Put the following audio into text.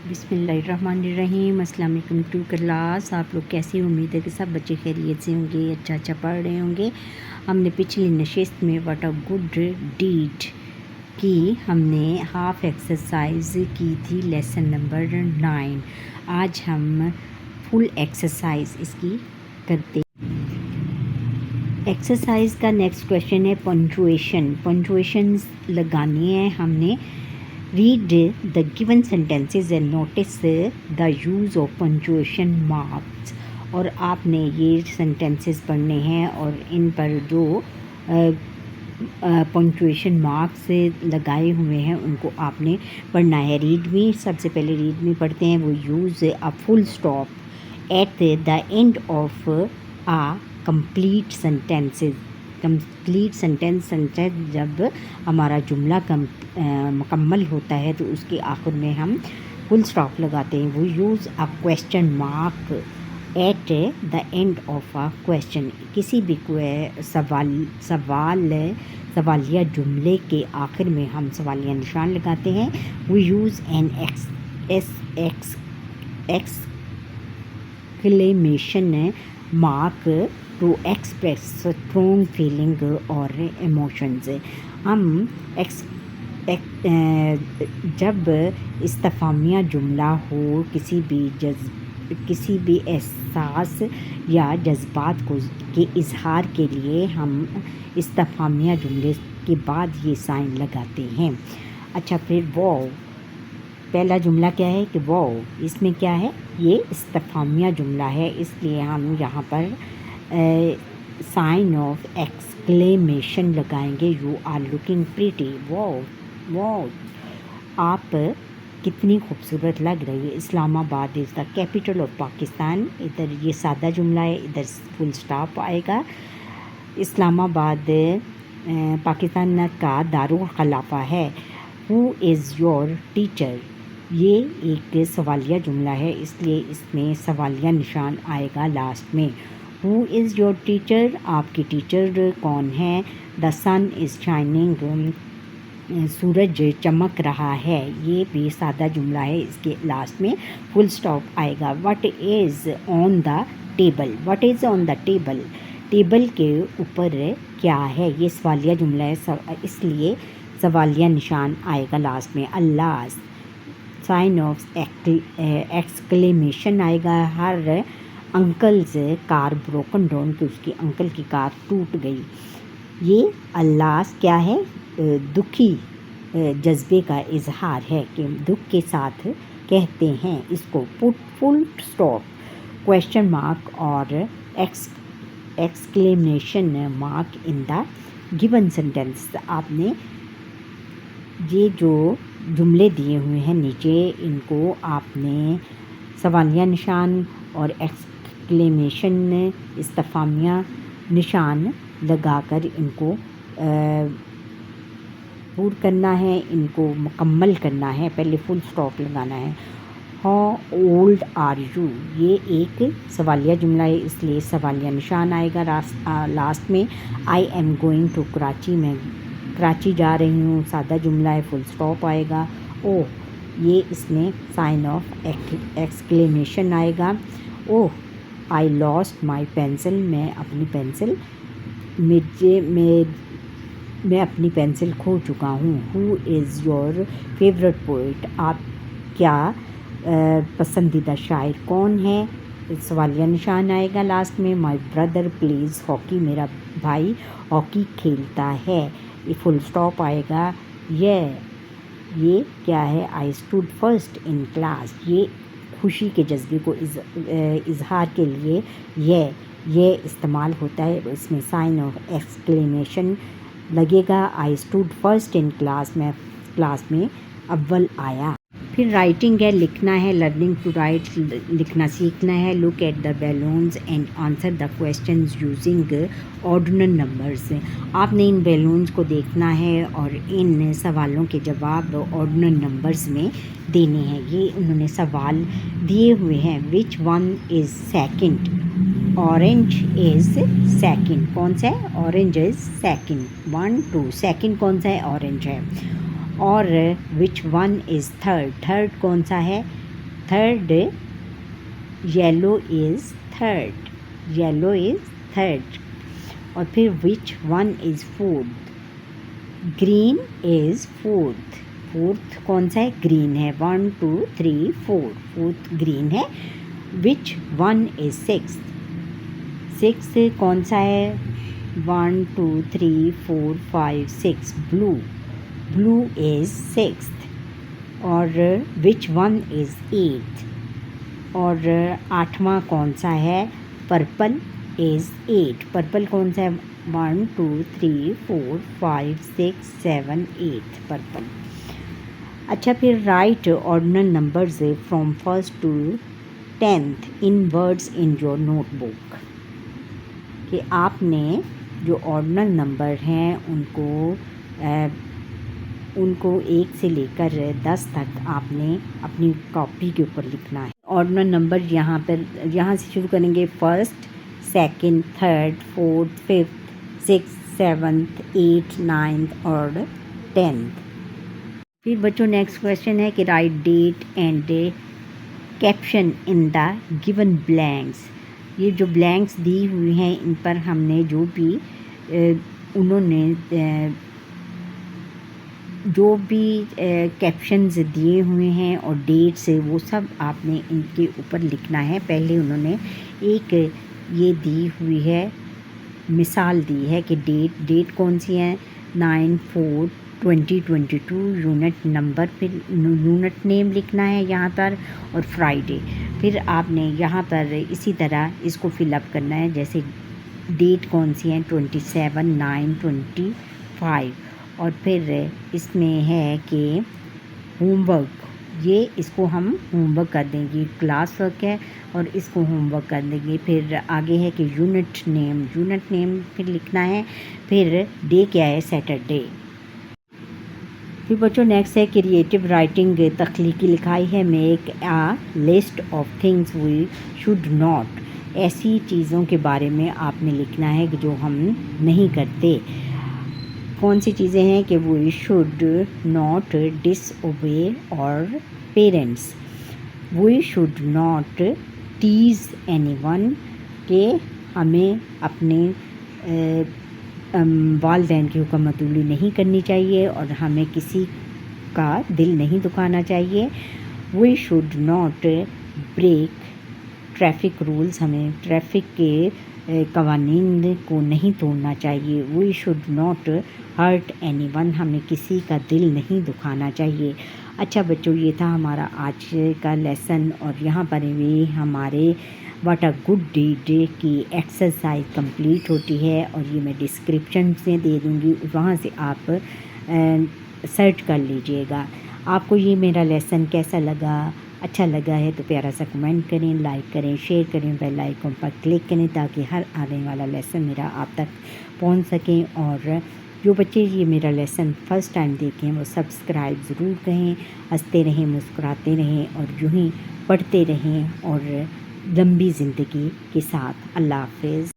बिस्मिल्लाहिर्रहमानिर्रहीम। अस्सलाम वालेकुम टू क्लास। आप लोग कैसे? उम्मीद है कि सब बच्चे खैरियत से होंगे, अच्छा पढ़ रहे होंगे। हमने पिछली नशिस्त में व्हाट अ गुड डीड की हमने हाफ एक्सरसाइज की थी, लेसन नंबर 9। आज हम फुल एक्सरसाइज इसकी करते। एक्सरसाइज का नेक्स्ट क्वेश्चन है पंक्चुएशन लगानी है हमने। Read the given sentences and notice the use of punctuation marks। और आपने ये सेंटेंसेस पढ़ने हैं और इन पर जो पंक्चुएशन मार्क्स लगाए हुए हैं उनको आपने पढ़ना है। रीड मी, सबसे पहले रीड मी पढ़ते हैं। वो use a full stop at the end of a complete sentences. Complete sentence जब हमारा जुमला मुकम्मल होता है तो उसके आखिर में हम फुल स्टॉप लगाते हैं। वो use a question mark eight the end of a question. किसी भी सवालिया जुमले के आखिर में हम सवालिया निशान लगाते हैं। वो use an exclamation mark to express strong feeling और इमोशंस। हम जब इस्तिफ़ामिया जुमला हो, किसी भी एहसास या जज्बात के इजहार के लिए हम इस्तिफ़ामिया जुमले के बाद ये साइन लगाते हैं। अच्छा, फिर वो पहला जुमला क्या है कि वो, इसमें क्या है, ये इस्तिफ़ामिया जुमला है, इसलिए हम यहाँ पर साइन ऑफ एक्सक्लेमेशन लगाएंगे। You are looking pretty. वो आप कितनी खूबसूरत लग रही है। Islamabad is the capital of Pakistan. इधर ये सादा जुमला है, इधर फुल स्टॉप आएगा। इस्लामाबाद पाकिस्तान का दारुल खिलाफा है। हु इज़ योर टीचर, ये एक सवालिया जुमला है, इसलिए इसमें सवालिया निशान आएगा लास्ट में। हु इज़ योर टीचर, आपकी टीचर कौन है। द सन इज़ शाइनिंग, सूरज चमक रहा है, ये भी सादा जुमला है, इसके लास्ट में फुल स्टॉप आएगा। What is on the table, what is on the table, table के ऊपर क्या है, ये सवालिया जुमला है, इसलिए सवालिया निशान आएगा लास्ट में। अल्लाह, साइन ऑफ एक्सक्लेमेशन आएगा। हर अंकल्स कार ब्रोकन डाउन, कि उसकी अंकल की कार टूट गई। ये अल्लाह क्या है, दुखी जज्बे का इजहार है कि दुख के साथ कहते हैं इसको। Put full stop, question mark और exclamation mark in the given sentence. आपने ये जो जुमले दिए हुए हैं नीचे, इनको आपने सवालिया निशान और एक्सक्लेमेशन इस्तिफ़ामिया निशान लगाकर इनको पूरा करना है, इनको मुकम्मल करना है। पहले फुल स्टॉप लगाना है। हाउ ओल्ड आर यू, ये एक सवालिया जुमला है, इसलिए सवालिया निशान आएगा लास्ट में। I am going to Karachi, मैं कराची जा रही हूँ, सादा जुमला है, फुल स्टॉप आएगा। ओह, ये इसमें साइन ऑफ एक्सक्लेमेशन आएगा। ओह, आई लॉस्ट माई पेंसिल, मैं अपनी पेंसिल मैं अपनी पेंसिल खो चुका हूँ। Who is your favourite poet, आप क्या पसंदीदा शायर कौन है, सवालिया निशान आएगा लास्ट में। माई ब्रदर प्लेज हॉकी, मेरा भाई हॉकी खेलता है, ये फुल स्टॉप आएगा। ये क्या है, I stood first in class, ये खुशी के जज्बे को इजहार के लिए ये इस्तेमाल होता है, इसमें साइन ऑफ एक्सक्लेमेशन लगेगा। I stood first in class, मैं क्लास में अव्वल आया। फिर राइटिंग है, लिखना है, लर्निंग टू राइट, लिखना सीखना है। Look at the balloons and answer the questions using ordinal numbers. आपने इन बैलून्स को देखना है और इन सवालों के जवाब ऑर्डिनल नंबर्स में देने हैं। ये उन्होंने सवाल दिए हुए हैं। Which one is second, orange is second, कौन सा है, ऑरेंज इज़ सेकंड। 1 2, सेकंड कौन सा है, ऑरेंज है। और which one is third, third कौन सा है, third, yellow is third, yellow is third. और फिर which one is fourth, green is fourth, fourth कौन सा है, ग्रीन है, 1 2 3 4, फोर्थ ग्रीन है। Which one is sixth, sixth कौन सा है, 1 2 3 4 5 6, ब्लू, ब्लू इज़ सिक्स्थ। और विच वन इज़ एट्थ, और आठवां कौन सा है, पर्पल इज़ एट, पर्पल कौन सा है, 1 2 3 4 5 6 7 8, पर्पल। अच्छा, फिर write ordinal numbers from first to 10th in words in your notebook, कि आपने जो ऑर्डिनल नंबर हैं उनको 1 से लेकर 10 तक आपने अपनी कॉपी के ऊपर लिखना है। ऑर्डिनल नंबर यहाँ से शुरू करेंगे, first, second, third, fourth, fifth, sixth, seventh, eighth, ninth और 10th। फिर बच्चों नेक्स्ट क्वेश्चन है कि write date and caption in the given blanks. ये जो ब्लैंक्स दी हुई हैं इन पर हमने जो भी उन्होंने जो भी कैप्शंस दिए हुए हैं और डेट्स, वो सब आपने इनके ऊपर लिखना है। पहले उन्होंने एक ये दी हुई है, मिसाल दी है कि डेट कौन सी है, 9/4/2022, यूनिट नंबर, फिर यूनिट नेम लिखना है यहाँ पर, और फ्राइडे। फिर आपने यहाँ पर इसी तरह इसको फिलअप करना है, जैसे डेट कौन सी है, 27/9/25, और फिर इसमें है कि होमवर्क, ये इसको हम होमवर्क कर देंगे, क्लास वर्क है और इसको होमवर्क कर देंगे। फिर आगे है कि यूनिट नेम फिर लिखना है, फिर डे क्या है, सैटरडे। फिर बच्चों नेक्स्ट है क्रिएटिव राइटिंग, तख्लीकी लिखाई है, make a list of things we should not, ऐसी चीज़ों के बारे में आपने लिखना है कि जो हम नहीं करते। कौन सी चीज़ें हैं कि we should not disobey our parents, we should not tease anyone, के हमें अपने वालिदैन की हुक्मतुली नहीं करनी चाहिए और हमें किसी का दिल नहीं दुखाना चाहिए। We should not break traffic rules, हमें ट्रैफिक के कवानीन को नहीं तोड़ना चाहिए। We should not hurt anyone, हमें किसी का दिल नहीं दुखाना चाहिए। अच्छा बच्चों, ये था हमारा आज का लेसन, और यहाँ पर भी हमारे व्हाट अ गुड डीड की एक्सरसाइज कंप्लीट होती है, और ये मैं डिस्क्रिप्शन में दे दूँगी, वहाँ से आप सर्च कर लीजिएगा। आपको ये मेरा लेसन कैसा लगा, अच्छा लगा है तो प्यारा सा कमेंट करें, लाइक करें, शेयर करें, बेल आइकन पर क्लिक करें ताकि हर आने वाला लेसन मेरा आप तक पहुंच सकें। और जो बच्चे ये मेरा लेसन फ़र्स्ट टाइम देखें वो सब्सक्राइब ज़रूर करें। हंसते रहें, मुस्कुराते रहें और यूँ ही पढ़ते रहें और लंबी ज़िंदगी के साथ। अल्लाह हाफ़िज़।